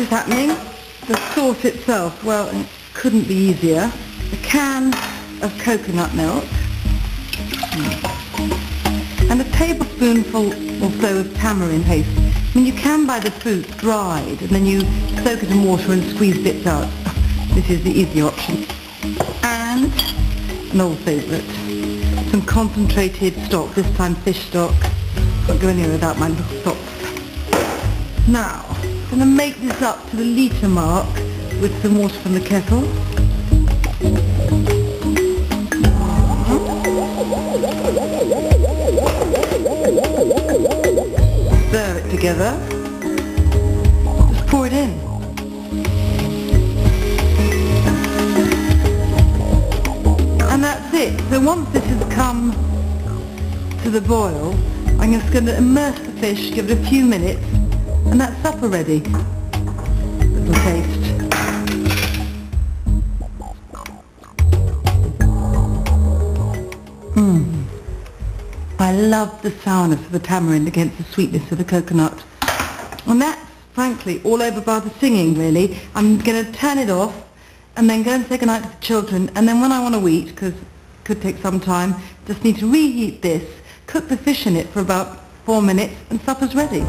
is happening. The sauce itself, well, it couldn't be easier. A can of coconut milk. And a tablespoonful or so of tamarind paste. I mean, you can buy the fruit dried, and then you soak it in water and squeeze bits out. This is the easy option. And an old favourite, some concentrated stock, this time fish stock. Can't go anywhere without my little socks. Now, I'm going to make this up to the litre mark with some water from the kettle. Stir it together. Just pour it in. And that's it. So once this has come to the boil, I'm just going to immerse the fish, give it a few minutes, and that's supper ready. Little taste. I love the sourness of the tamarind against the sweetness of the coconut. And that's, frankly, all over bar the singing, really. I'm going to turn it off and then go and say goodnight to the children. And then when I want to eat, because it could take some time, just need to reheat this, cook the fish in it for about 4 minutes, and supper's ready.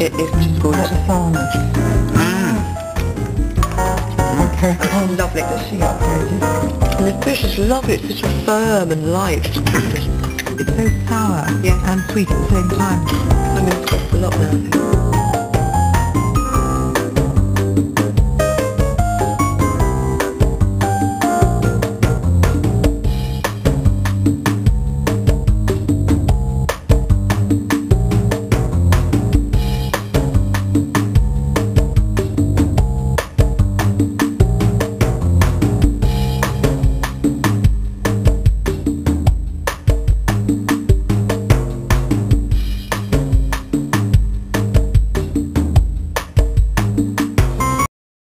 It's just gorgeous. Oh, lovely. And the fish is lovely. It's such firm and light. It's so sour and sweet at the same time. I'm going to cook a lot now.